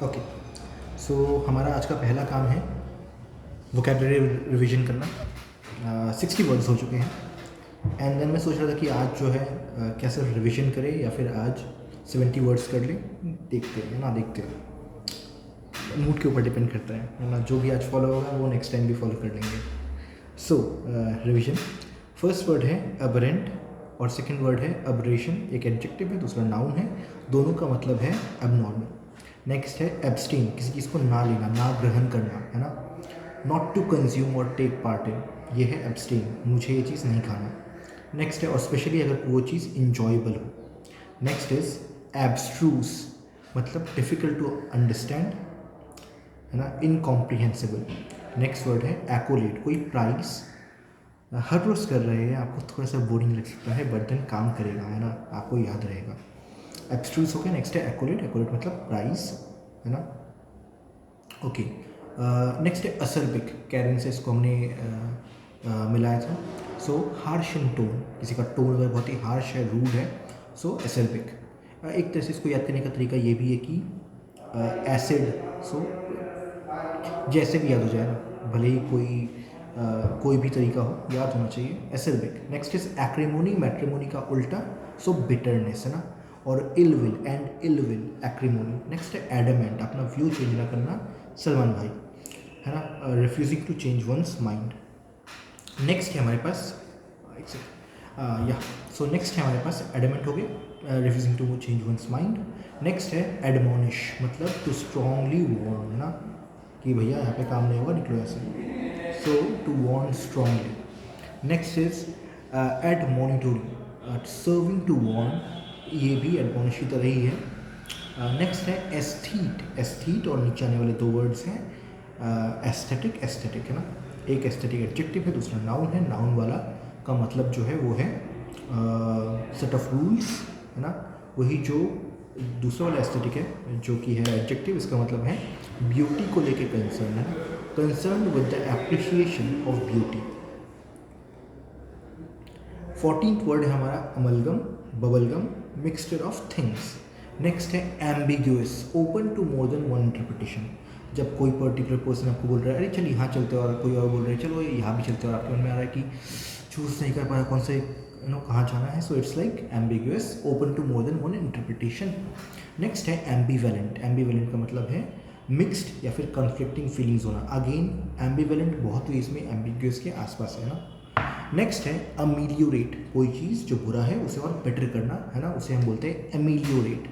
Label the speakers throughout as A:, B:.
A: Okay, सो हमारा आज का पहला काम है वोकेबलरी रिवीजन करना। 60 वर्ड्स हो चुके हैं एंड देन मैं सोच रहा था कि आज जो है क्या सिर्फ रिवीजन करें या फिर आज 70 वर्ड्स कर लें। देखते हैं ना, देखते हैं, मूड के ऊपर डिपेंड करता है ना। जो भी आज फॉलो होगा वो नेक्स्ट टाइम भी फॉलो कर लेंगे। सो रिवीजन, फर्स्ट वर्ड है अबरेंट और सेकंड वर्ड है अबरेशन। एक एडजेक्टिव है, दूसरा नाउन है, दोनों का मतलब है अबनॉर्मल। नेक्स्ट है एब्सटेन, किसी चीज़ को ना लेना, ना ग्रहण करना, है ना। नॉट टू कंज्यूम और टेक पार्ट इन, ये है एब्सटेन, मुझे ये चीज़ नहीं खाना। नेक्स्ट है और स्पेशली अगर वो चीज़ इंजॉयबल हो। नेक्स्ट इज एब्स्ट्रूस, मतलब डिफ़िकल्ट टू अंडरस्टैंड, है ना, इनकॉम्प्रिहेंसिबल। नेक्स्ट वर्ड है एक्कोलेट, कोई प्राइस हर रोज़ कर रहे हैं, आपको थोड़ा सा बोरिंग लग सकता है बट देन काम करेगा, है ना, आपको याद रहेगा। एब्स्ट्रूस हो गया। नेक्स्ट है एक्कोलेट, एक्कोलेट मतलब प्राइस, है ना। ओके, नेक्स्ट है असरबिक, कैरन से इसको हमने मिलाया था। सो हार्श इन टोन, किसी का टोन अगर बहुत ही हार्श है, रूड है, सो असरबिक। एक तरह से इसको याद करने का तरीका ये भी है कि एसिड, सो जैसे भी याद हो जाए ना, भले ही कोई भी तरीका हो, याद होना चाहिए, acidic. Next is acrimony, matrimony का उल्टा, सो बिटरनेस, है ना। और ill will, and ill will, acrimony. Next है एडमेंट, अपना व्यू चेंज ना करना, सलमान भाई, है ना, refusing to change one's mind. Next है हमारे पास, एक सेकंड, या सो नेक्स्ट है हमारे पास एडमेंट हो गए, refusing to change one's mind. Next है एडमोनिश, मतलब टू स्ट्रांगली वार्न, है ना, कि भैया यहाँ पे काम नहीं होगा, निकलो ऐसे, so to warn strongly. Next is admonitory, serving to warn, ये भी एडमोनिश की तरह ही है। नेक्स्ट है एस्थीट, एस्थीट और नीचे आने वाले दो वर्ड्स हैं एस्थेटिक, एस्थेटिक, है ना। एक एस्थेटिक एडजेक्टिव है, दूसरा नाउन है, नाउन वाला का मतलब जो है वो है सेट ऑफ रूल्स, है ना। वही जो दूसरा वाला एस्थेटिक है जो कि है एडजेक्टिव, इसका मतलब है ब्यूटी को लेके कंसर्न, है, concern with the appreciation of beauty. 14th word है हमारा amalgam, bubblegum, mixture of things. Next है ambiguous, open to more than one interpretation. जब कोई पर्टिकुलर पर्सन आपको बोल रहा है अरे चल यहाँ चलते हो, और कोई और बोल रहा है चलो यहाँ भी चलते हो, और आपके मन में आ रहा है कि चूज़ नहीं कर पाया कौन से कहाँ जाना है, so it's like ambiguous, open to more than one interpretation. Next है एम्बीवेलेंट, एम्बीवेलेंट का मतलब है मिक्स्ड या फिर कन्फ्लिक्टिंग फीलिंग्स होना। अगेन एम्बीवेलेंट बहुत हुई इसमें एम्बिग्यूअस के आसपास, है ना। नेक्स्ट है अमीलियोरेट, कोई चीज़ जो बुरा है उसे और बेटर करना, है ना, उसे हम बोलते हैं अमीलियोरेट।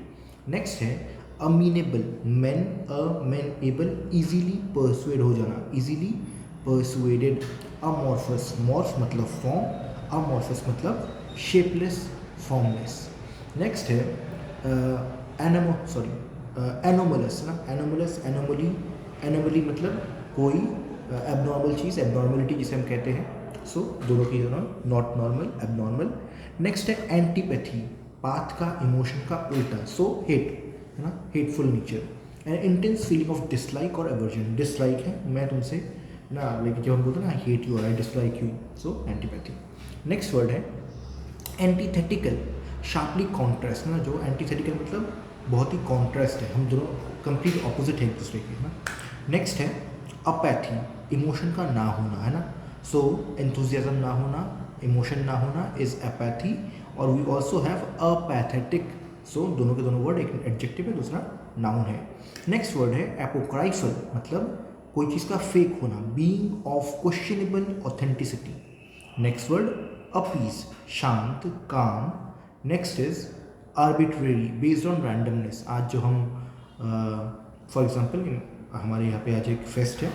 A: नेक्स्ट है अमीनेबल, मैन एबल, इजीली परसुएड हो जाना, इजीली परसुएडेड। अमॉर्फस, मॉर्फ मतलब फॉर्म, अमॉर्फस मतलब शेपलेस, फॉर्मलेस। नेक्स्ट है एनोमलस ना, एनोमलस, एनोमली, एनोमली मतलब कोई एबनॉर्मल चीज़, एबनॉर्मलिटी जिसे हम कहते हैं, सो दोनों की दोनों, नॉट नॉर्मल, एबनॉर्मल। नेक्स्ट है एंटीपैथी, पाथ का, इमोशन का उल्टा, सो हेट, है ना, hateful nature. And intense feeling of dislike और एवर्जन, डिसलाइक है मैं तुमसे ना, लेकिन जब हम बोलते हैं ना हेट यू और I dislike you, so antipathy. Next word है एंटीथेटिकल, शार्पली कॉन्ट्रास्ट ना, जो एंटीथेटिकल मतलब बहुत ही कॉन्ट्रास्ट है, हम दोनों कंप्लीट ऑपोजिट है एक दूसरे के, है ना। नेक्स्ट है अपैथी, इमोशन का ना होना, है ना, सो एंथुजियाज्म ना होना, इमोशन ना होना इज अपैथी। और वी ऑल्सो हैव अपैथेटिक, सो दोनों के दोनों वर्ड, एक एडजेक्टिव है, दूसरा नाउन है। नेक्स्ट वर्ड है एपोक्राइफल, मतलब कोई चीज़ का फेक होना, being of questionable authenticity. Next word appease, शांत, calm. Next is arbitrary, based on randomness. आज जो हम फॉर एग्जांपल हमारे यहाँ पे आज एक फेस्ट है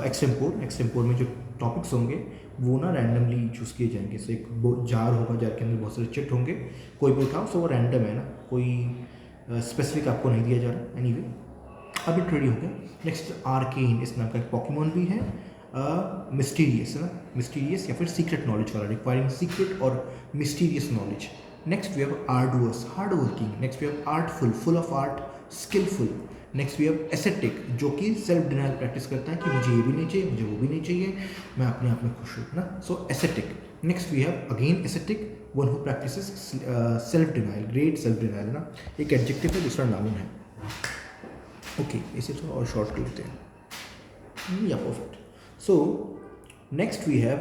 A: एक्सटेम्पोर में जो टॉपिक्स होंगे वो ना रैंडमली चूज़ किए जाएंगे। सो एक जार होगा, जार के अंदर बहुत सारे चिट होंगे, कोई भी उठाओ, सो वो रैंडम है ना, कोई स्पेसिफिक आपको नहीं दिया जा रहा, एनीवे आर्बिट्रेरी हो गया। नेक्स्ट आर्केन, इस नाम का एक पॉकीमॉन भी है, मिस्टीरियस, है ना, मिस्टीरियस या फिर सीक्रेट नॉलेज वाला, रिक्वायरिंग सीक्रेट और mysterious knowledge. Next we have arduous, hard working. Next we have artful, full of art, skilful. Next we have ascetic, जो कि सेल्फ डिनाइल प्रैक्टिस करता है कि मुझे ये भी नहीं चाहिए, मुझे वो भी नहीं चाहिए, मैं अपने आप में खुश हूँ, है ना, so ascetic. Next we have again ascetic, one who practises self denial, great self denial, है ना, एक एडजेक्टिव है, दूसरा नाउन है। ओके, इसे थोड़ा और शॉर्ट कर लेते हैं। या perfect. So next we have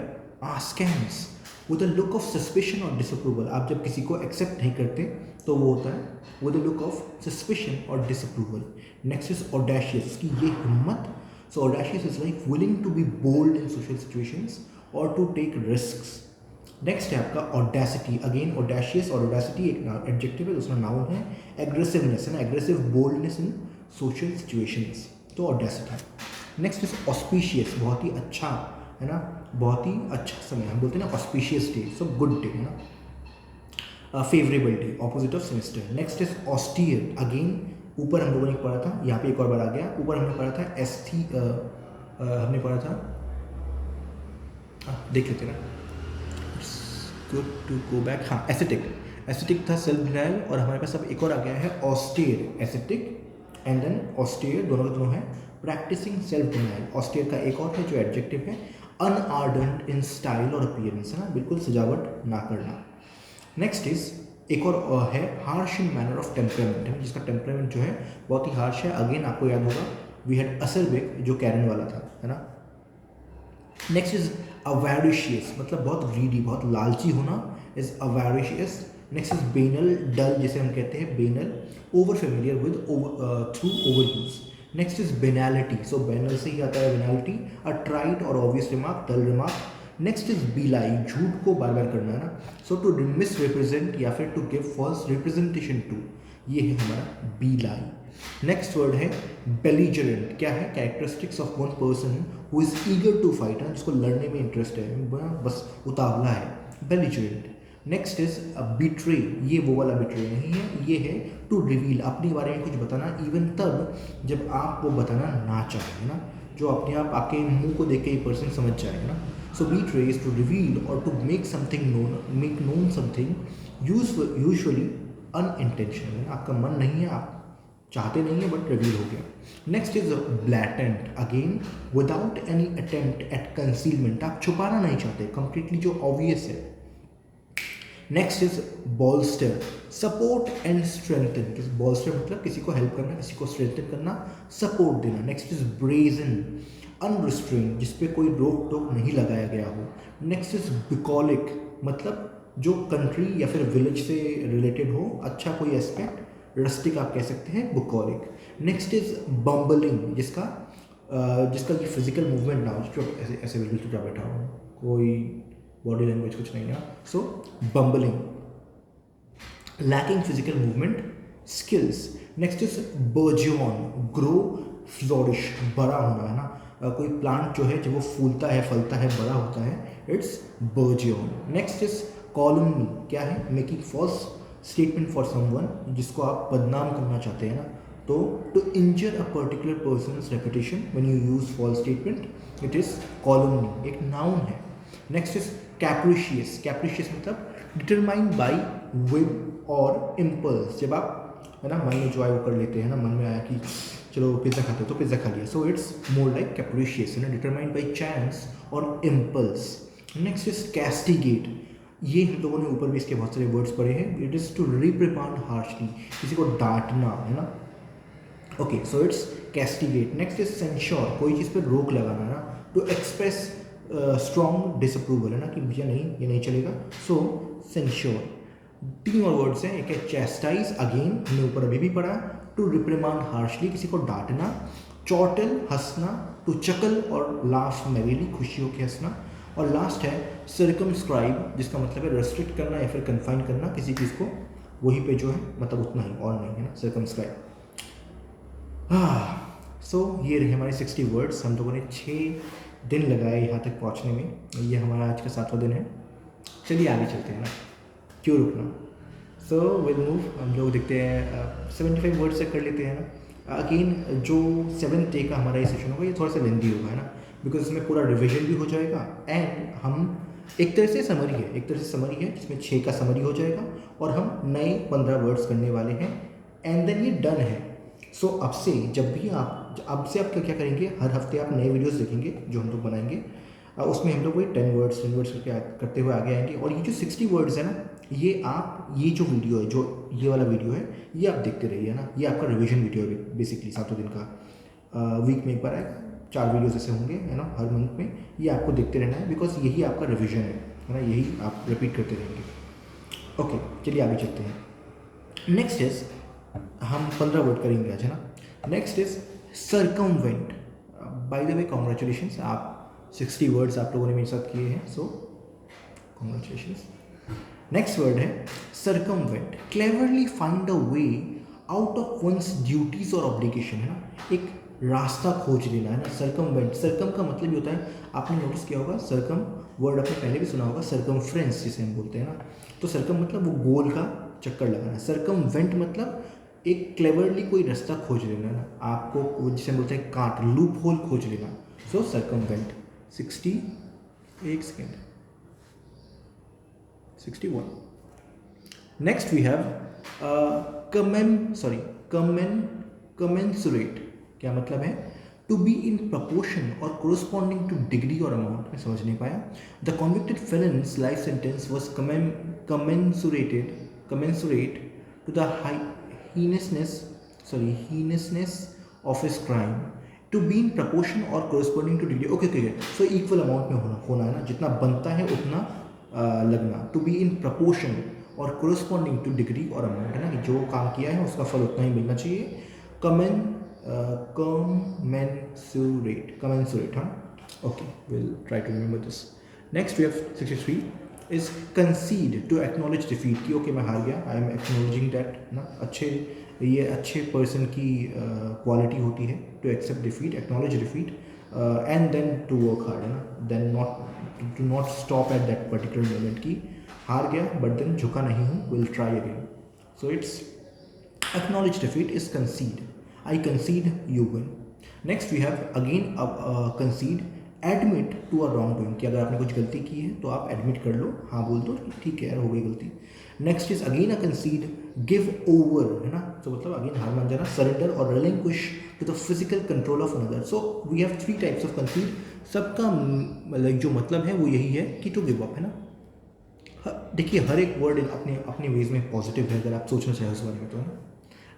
A: askance with a look of suspicion और डिसअप्रूवल। आप जब किसी को एक्सेप्ट नहीं करते तो वो होता है with a look of suspicion और डिसअप्रूवल। नेक्स्ट इज ऑडेशियस, कि ये हिम्मत। So audacious is like willing to be bold in social situations और टू टेक रिस्क्स। नेक्स्ट है आपका ऑडेसिटी। अगेन ऑडेशियस और ऑडेसिटी एक एडजेक्टिव है, दूसरा नाउन है। एग्रेसिवनेस है ना, aggressive boldness in social situations, तो ऑडेसिटी। नेक्स्ट इज ऑस्पिशियस, बहुत ही अच्छा है ना, बहुत ही अच्छा समय, हम बोलते हैं ना auspicious day, so good day है ना, favourable day, opposite of sinister. Next is austere. Again ऊपर हम लोगों ने पढ़ा था, यहाँ पे एक और बार आ गया। ऊपर हमने पढ़ा था हमने पढ़ा था, देख लेते ना, गुड टू गो बैक। हाँ, एस्थेटिक। एस्थेटिक था सेल्फ डिनायल, और हमारे पास अब एक और आ गया है austere. Aesthetic and then austere, दोनों का दोनों है प्रैक्टिसिंग सेल्फ डिनायल। ऑस्टियर का एक और है जो एडजेक्टिव है, अनआर्डेंट इन स्टाइल और अपीयरेंस, है ना, बिल्कुल सजावट ना करना। नेक्स्ट इज एक और है harsh in manner of temperament, है जिसका टेम्परामेंट जो है बहुत ही हार्श है। अगेन आपको याद होगा वी हैड असरबेक जो कैरन वाला था, है ना। नेक्स्ट इज अवैरिशियस, मतलब बहुत ग्रीडी, बहुत लालची होना, is avaricious. Next is banal, dull जिसे हम कहते हैं banal, over familiar with through over use. Next is banality, so banal से ही आता है बेनालिटी, अ ट्राइट और obvious remark, dull remark. Next is belie, झूठ को बार बार करना, है ना, सो टू मिस रिप्रेजेंट या फिर to give false representation to, ये है हमारा बीलाई। नेक्स्ट वर्ड है बेलिजरेंट, क्या है, characteristics of one person who is eager to fight, है जिसको लड़ने में इंटरेस्ट है, बस उतावला है, बेलिजरेंट। नेक्स्ट इज बिट्रे, ये वो वाला बिट्रे नहीं है, ये है टू रिवील, अपने बारे में कुछ बताना, इवन तब जब आप वो बताना ना चाहें, ना, जो अपने आप आपके मुंह को देख के ये पर्सन समझ जाएगा ना। So betray is to reveal और to make something known, make known something usually unintentional, आपका मन नहीं है, आप चाहते नहीं है बट रिवील हो गया। Next is blatant, again without any attempt at concealment, आप छुपाना नहीं चाहते, कंप्लीटली जो ऑब्वियस है। Next is बॉल्स्टर, support and strengthen, बॉल्स्टर मतलब किसी को हेल्प करना, किसी को स्ट्रेंथन करना, सपोर्ट देना। नेक्स्ट इज ब्रेजन, अनरिस्ट्रेन, जिसपे कोई रोक टोक नहीं लगाया गया हो। नेक्स्ट इज बिकॉलिक, मतलब जो कंट्री या फिर विलेज से रिलेटेड हो, अच्छा कोई एस्पेक्ट, रस्टिक आप कह सकते हैं, बुकॉलिक। नेक्स्ट इज बम्बलिंग, जिसका ये फिजिकल मूवमेंट ना हो, जो ऐसे ऐसे बिल्कुल चुपचाप बैठा हो, कोई बॉडी लैंग्वेज कुछ नहीं है, so bumbling. Lacking physical movement skills. Next is burgeon, grow flourish, बड़ा होना, है ना, कोई प्लांट जो है जब वो फूलता है, फलता है, बड़ा होता है, it's burgeon. Next is calumny, क्या है, making false statement for someone, जिसको आप बदनाम करना चाहते हैं ना, तो to injure a particular person's reputation when you use false statement, it is calumny, एक नाउन है। नेक्स्ट इज कैप्रिशियस, कैप्रिशियस मतलब डिटरमाइंड बाई विल और इम्पल्स, जब आप, है ना, मन में जो आए वो कर लेते हैं ना, मन में आया कि चलो पिज्ज़ा खाते हो तो पिज्ज़ा खा लिया, सो इट्स मोर लाइक कैप्रिशियस, है ना, डिटरमाइंड बाई चांस और इम्पल्स। नेक्स्ट इज कैस्टिगेट, ये हम लोगों ने ऊपर भी इसके बहुत सारे वर्ड्स पढ़े हैं, it is to reprimand harshly, किसी को डांटना, है ना, okay, so it's castigate. Next is censure, कोई चीज़ पर रोक लगाना, ना, टू एक्सप्रेस स्ट्रॉन्ग डिसअप्रूवल, है ना, कि भैया नहीं, ये नहीं चलेगा, सो सेंश्योर। 3 और वर्ड्स हैं, एक है चैस्टाइज, अगेन हमने ऊपर अभी भी पढ़ा, टू रिप्रिमांड हार्शली, किसी को डांटना। चॉटल, हंसना, टू चकल और लाफ मैरिली, खुशी होकर हंसना। और लास्ट है सर्कमस्क्राइब, जिसका मतलब है रेस्ट्रिक्ट करना या फिर कन्फाइन करना किसी चीज़ को, वहीं पे जो है, मतलब उतना ही और नहीं, है ना, सर्कमस्क्राइब। सो ये रहे हमारे 60 वर्ड्स, हम लोगों ने 6 दिन लगाए यहाँ तक पहुँचने में, ये हमारा आज का 7वां दिन है। चलिए आगे चलते हैं ना, क्यों रुकना। सो विल मूव, हम लोग देखते हैं 75 वर्ड्स तक कर लेते हैं ना। अगेन जो 7th डे का हमारा ये सेशन होगा, ये थोड़ा सा लेंदी होगा, है ना, बिकॉज इसमें पूरा रिविजन भी हो जाएगा एंड हम एक तरह से समरी है जिसमें 6 का समरी हो जाएगा और हम नए 15 वर्ड्स करने वाले हैं एंड देन ये डन है। सो अब से जब भी अब से आप क्या करेंगे, हर हफ्ते आप नए वीडियोस देखेंगे जो हम लोग बनाएंगे, उसमें हम लोग वही 10 वर्ड्स करके करते हुए आगे आएंगे। और ये जो 60 वर्ड्स है ना, ये आप ये जो वीडियो है, जो ये वाला वीडियो है, ये आप देखते रहिए ना। ये आपका रिवीजन वीडियो है बेसिकली, 7 दिन का। वीक में एक बार आएगा, 4 वीडियोस ऐसे होंगे, है ना, हर मंथ में। ये आपको देखते रहना है, बिकॉज यही आपका रिवीजन है ना, यही आप रिपीट करते रहेंगे। ओके, चलिए आगे चलते हैं। नेक्स्ट इज, हम 15 वर्ड करेंगे आज, है ना। Next is circumvent. By the way congratulations, आप 60 वर्ड्स आप लोगों ने मेरे साथ किए हैं, सो कॉन्ग्रेचुलेशंस। नेक्स्ट वर्ड है circumvent. Cleverly find a way out of one's duties और ऑब्लिगेशन, है ना, एक रास्ता खोज लेना, है ना। सर्कमवेंट, सर्कम का मतलब ये होता है, आपने नोटिस किया होगा, सर्कम वर्ड आपने पहले भी सुना होगा, सर्कमफ्रेंस जिसे हम बोलते हैं ना। तो सर्कम मतलब वो गोल का चक्कर लगाना, सर्कमवेंट मतलब एक क्लेवरली कोई रास्ता खोज लेना, है ना, आपको जिसे हम बोलते हैं कांट, लूप होल खोज लेना। सो सर्कमवेंट। 60, एक second, 61. Next we have commensurate। क्या मतलब है? To be in proportion or corresponding to degree or amount। मैं समझ नहीं पाया। The convicted felon's life sentence was commensurate to the heinousness of his crime। To be in proportion or corresponding to degree। Okay, so equal amount में होना है ना, जितना बनता है उतना लगना। टू बी इन प्रपोर्शन और कोरस्पॉन्डिंग टू डिग्री और अमाउंट, है ना, कि जो काम किया है उसका फल उतना ही मिलना चाहिए। कमेंसुरेट, हाँ, okay, will try to remember this. Next we have 63 is concede, to acknowledge defeat, कि ओके मैं हार गया, आई एम एक्नॉलेजिंग दैट, ना। ये अच्छे पर्सन की क्वालिटी होती है, to accept defeat, acknowledge defeat, and then to work hard, है ना, then to not stop at that particular moment, की हार गया बट देन झुका नहीं हूँ, will try again. So it's acknowledge defeat is concede, I concede you win. Next we have again concede, admit to a wrong doing, कि अगर आपने कुछ गलती की है तो आप एडमिट कर लो, हाँ बोल दो, ठीक है यार हो गई गलती। Next is again a कंसीड, give over, है ना, तो मतलब अगेन हार मान जाना, सरेंडर और relinquish to the physical control of another. So we have 3 types of concede. सबका मतलब जो मतलब है वो यही है कि टू गिव अप, है ना। देखिए हर एक वर्ड अपने अपने वेज में पॉजिटिव है, अगर आप सोचना चाहें उस बारे में तो, है ना।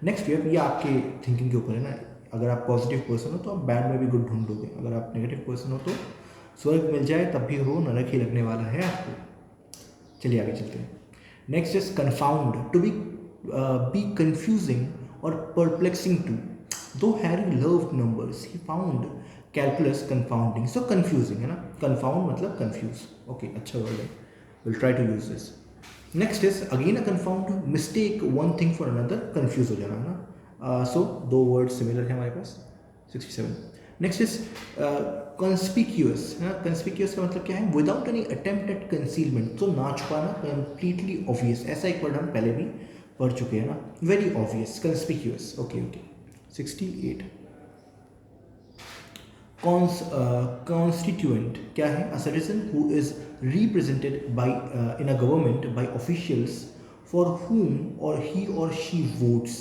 A: नेक्स्ट वे, ये आपके थिंकिंग के ऊपर है ना। अगर आप पॉजिटिव पर्सन हो तो आप बैड में भी गुड ढूंढ लोगे, अगर आप नेगेटिव पर्सन हो तो स्वर्ग मिल जाए तब भी हो, नरक ही लगने वाला है आपको। चलिए आगे चलते हैं। Next is confound, to be confusing और perplexing to. Though Harry loved numbers, he found calculus confounding. So confusing, है ना, कंफाउंड मतलब कंफ्यूज, ओके, अच्छा वर्ड है, will try to use this. Next is again a confound, mistake one thing for another, confuse हो जाना, है ना। सो 2 word similar है हमारे पास। 67। नेक्स्ट इज कंस्पिक्यूअस, है ना। कंस्पिक्यूअस का मतलब क्या है? Without any attempt at concealment, तो ना छुपाना, कंप्लीटली ऑब्वियस। ऐसा एक वर्ड हम पहले भी पढ़ चुके हैं ना, वेरी ऑब्वियस, कंस्पिक्यूअस, ओके। 68। कॉन्स्टिट्यूएंट क्या है? A citizen who is represented by in a government by officials for whom or he or she votes।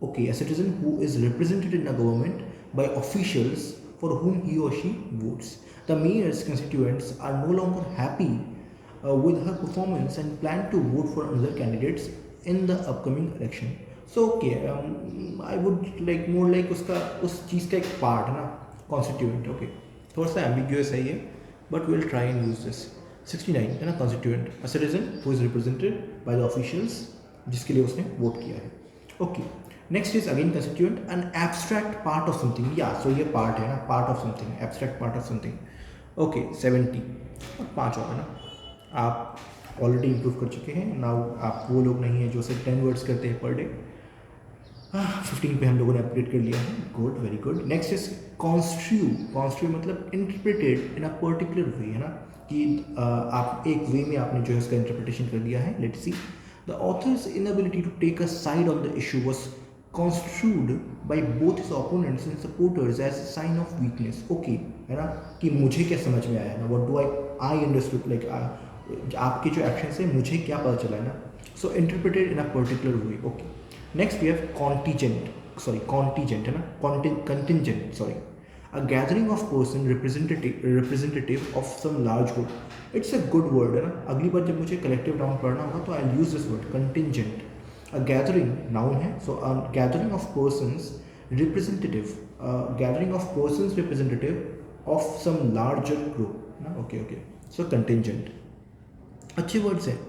A: Okay, a citizen who is represented in a government by officials for whom he or she votes। The mayor's constituents are no longer happy with her performance and plan to vote for other candidates in the upcoming election। So okay, I would like more like उसका उस चीज़ का एक part है ना, constituent। Okay, थोड़ा सा ambiguous है ये, but we'll try and use this। 69 है ना, constituent, a citizen who is represented by the officials, जिसके लिए उसने वोट किया है। Okay, next is again constituent, an abstract part of something, या सो ये पार्ट है ना, part of something, abstract part of something. Okay, 70 और 5 और, है ना। आप ऑलरेडी इम्प्रूव कर चुके हैं, नाउ आप वो लोग नहीं हैं जो सिर्फ 10 वर्ड्स करते हैं पर डे। 15 पे हम लोगों ने अपडेट कर लिया है, good, very good. Next is construe. Construe मतलब interpreted in a particular way, है ना, कि आप एक वे में आपने जो है उसका इंटरप्रिटेशन कर दिया है। Let's see, the author's inability to take a side on the issue was construed by both his opponents and supporters as a sign of weakness। Okay, है ना, कि मुझे क्या समझ में आया ना, what do I understood, like आपके जो एक्शन है मुझे क्या पता चला है ना। So interpreted in a particular way. Okay, next we have contingent है ना, contingent, sorry. A gathering of person representative of some large group. It's a good word है ना, अगली बार जब मुझे कलेक्टिव नाउन पढ़ना होगा तो I use this word contingent. A gathering noun है, so a gathering of persons representative, gathering of persons representative of some larger group ना। ओके ओके, सो कंटिंजेंट अच्छे वर्ड्स हैं।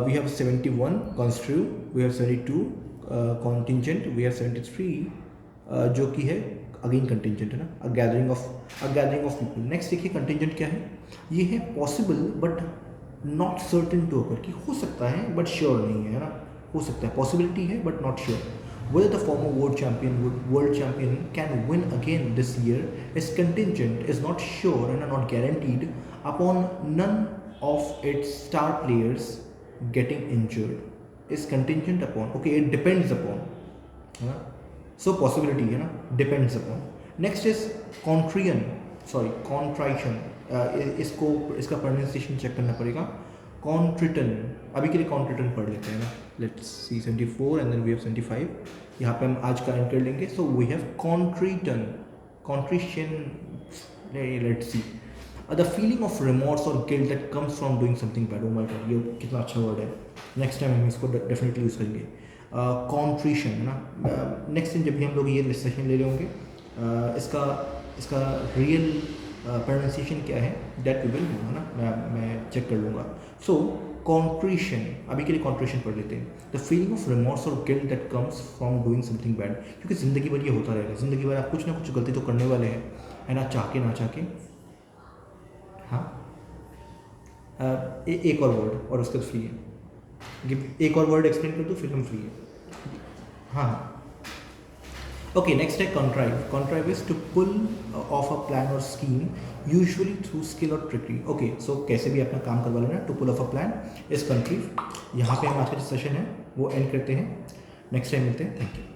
A: We have 71 construe, we have 72 contingent, we have 73 जो कि है again contingent है ना, a gathering of people. Next देखिए contingent क्या है, ये है possible but not certain to अकर, कि हो सकता है बट श्योर नहीं है ना, हो सकता है, पॉसिबिलिटी है but not sure. Whether the former world champion can win again this year is contingent, is not sure and not guaranteed upon none of its star players getting injured. Is contingent upon, okay, it depends upon, है ना, so possibility है ना, depends upon. Next is contrition, इसका pronunciation check करना पड़ेगा। कॉन्ट्रिटन, अभी के लिए कॉन्ट्रिटन पढ़ लेते हैं ना। Let's see 74 and then we have 75, यहाँ पे हम आज का एंड कर लेंगे। So we have contrition, contrition, let's see the feeling of remorse और guilt that comes from doing something bad. Oh my God, ये कितना अच्छा वर्ड है, नेक्स्ट टाइम हम इसको डेफिनेटली यूज़ करेंगे। कॉन्ट्रिशन है ना, नेक्स्ट टाइम जब भी हम लोग ये सेशन ले रहे होंगे इसका रियल प्रोनाउंसिएशन क्या है दैट वी विल नो, है ना, मैं चेक कर लूँगा। सो कॉन्ट्रिशन, अभी के लिए कॉन्ट्रिशन पढ़ लेते हैं। द फीलिंग ऑफ रिमोर्स और guilt that comes from doing something bad, क्योंकि ज़िंदगी भर ये होता रहेगा, ज़िंदगी भर आप कुछ ना कुछ गलती तो करने वाले हैं, है ना, चाह के। हाँ, एक और वर्ड और उसके बाद फ्री है, एक और वर्ड एक्सप्लेन कर दो फिर हम फ्री है। हाँ, okay, next है contrive is to pull off a plan or scheme usually through skill or trickery. Okay, so कैसे भी अपना काम करवा लेना, to pull off a plan is contrive। यहाँ पे हम आज का जो सेशन है वो एंड करते हैं, नेक्स्ट टाइम मिलते हैं, थैंक यू।